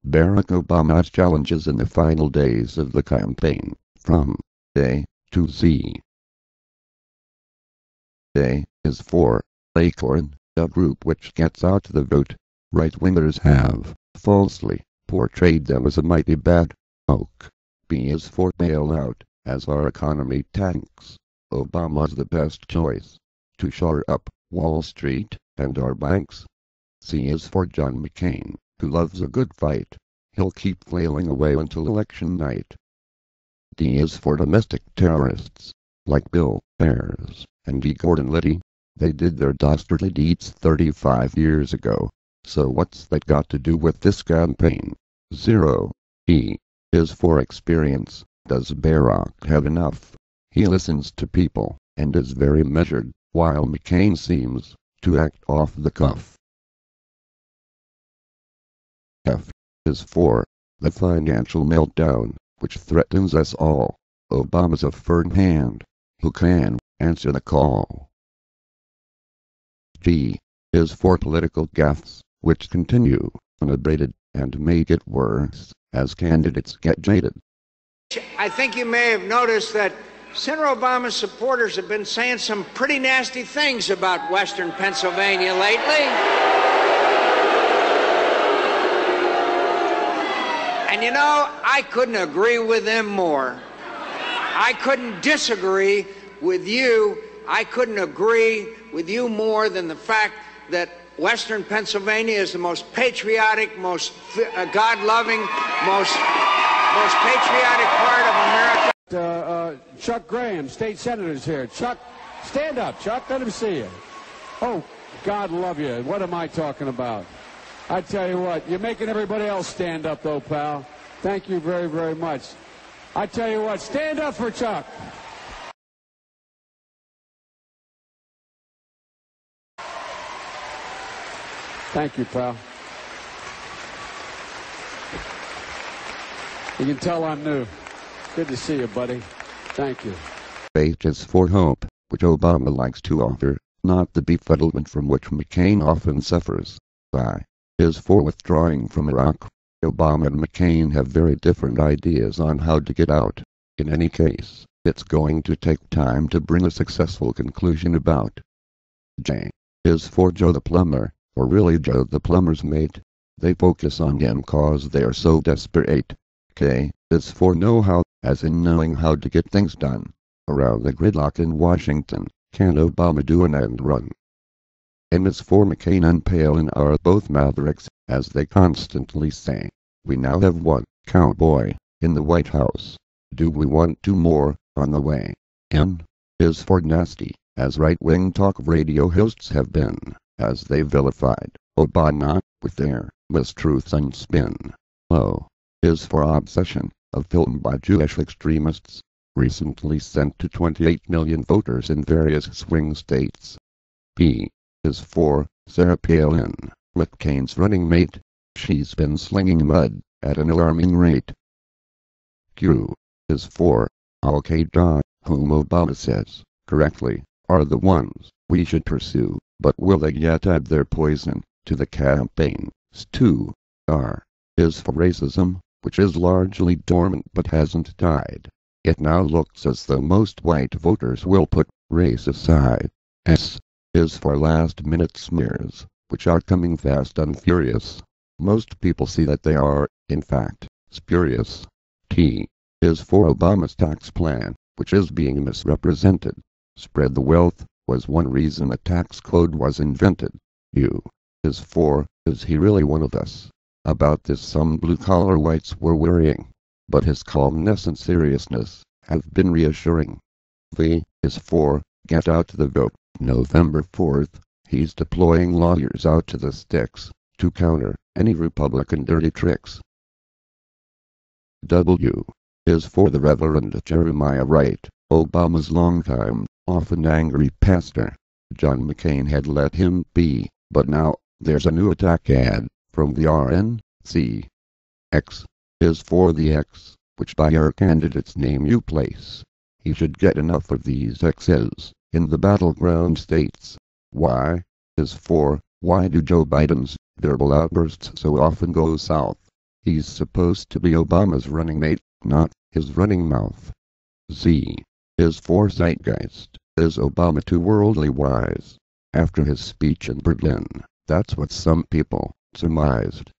Barack Obama's challenges in the final days of the campaign, from A to Z. A is for Acorn, a group which gets out the vote. Right-wingers have, falsely, portrayed them as a mighty bad oak. B is for bail-out, as our economy tanks. Obama's the best choice to shore up Wall Street and our banks. C is for John McCain, who loves a good fight. He'll keep flailing away until election night. D is for domestic terrorists, like Bill Ayers and G. Liddy. They did their dastardly deeds 35 years ago. So what's that got to do with this campaign? 0. E is for xperience. Does Barack have enough? He listens to people and is very measured, while McCain seems to act off the cuff. F is for the financial meltdown, which threatens us all. Obama's a firm hand who can answer the call. G is for political gaffes, which continue unabated and make it worse as candidates get jaded. I think you may have noticed that Senator Obama's supporters have been saying some pretty nasty things about Western Pennsylvania lately. And you know, I couldn't agree with them more. I couldn't disagree with you. I couldn't agree with you more than the fact that Western Pennsylvania is the most patriotic, most God-loving, most patriotic part of America. Chuck Graham, state senator's here. Chuck, stand up, Chuck. Let him see you. Oh, God love you. What am I talking about? I tell you what, you're making everybody else stand up, though, pal. Thank you very, very much. I tell you what, stand up for Chuck. Thank you, pal. You can tell I'm new. Good to see you, buddy. Thank you. H is for hope, which Obama likes to offer, not the befuddlement from which McCain often suffers. I is for withdrawing from Iraq. Obama and McCain have very different ideas on how to get out. In any case, it's going to take time to bring a successful conclusion about. J is for Joe the plumber, or really Joe the plumber's mate. They focus on him cause they are so desperate. K is for know-how, as in knowing how to get things done. Around the gridlock in Washington, can Obama do an end run? M is for McCain and Palin are both mavericks, as they constantly say. We now have one cowboy in the White House. Do we want two more on the way? N is for nasty, as right-wing talk radio hosts have been, as they vilified Obama with their mistruths and spin. O is for obsession, a film by Jewish extremists, recently sent to 28 million voters in various swing states. P is for Sarah Palin, McCain's running mate. She's been slinging mud at an alarming rate. Q is for al-Qaeda, whom Obama says, correctly, are the ones we should pursue, but will they yet add their poison to the campaign stew? R is for racism, which is largely dormant but hasn't died. It now looks as though most white voters will put race aside. S is for last-minute smears, which are coming fast and furious. Most people see that they are, in fact, spurious. T is for Obama's tax plan, which is being misrepresented. Spread the wealth was one reason the tax code was invented. U is for, is he really one of us? About this some blue-collar whites were worrying, but his calmness and seriousness have been reassuring. V is for, get out the vote. November 4th, he's deploying lawyers out to the sticks to counter any Republican dirty tricks. W is for the Reverend Jeremiah Wright, Obama's longtime, often angry pastor. John McCain had let him be, but now there's a new attack ad from the RNC. X is for the X, which by your candidate's name you place. He should get enough of these X's in the battleground states. Y is for, why do Joe Biden's verbal outbursts so often go south? He's supposed to be Obama's running mate, not his running mouth. Z. Is for zeitgeist. Is Obama too worldly wise? After his speech in Berlin, that's what some people surmised.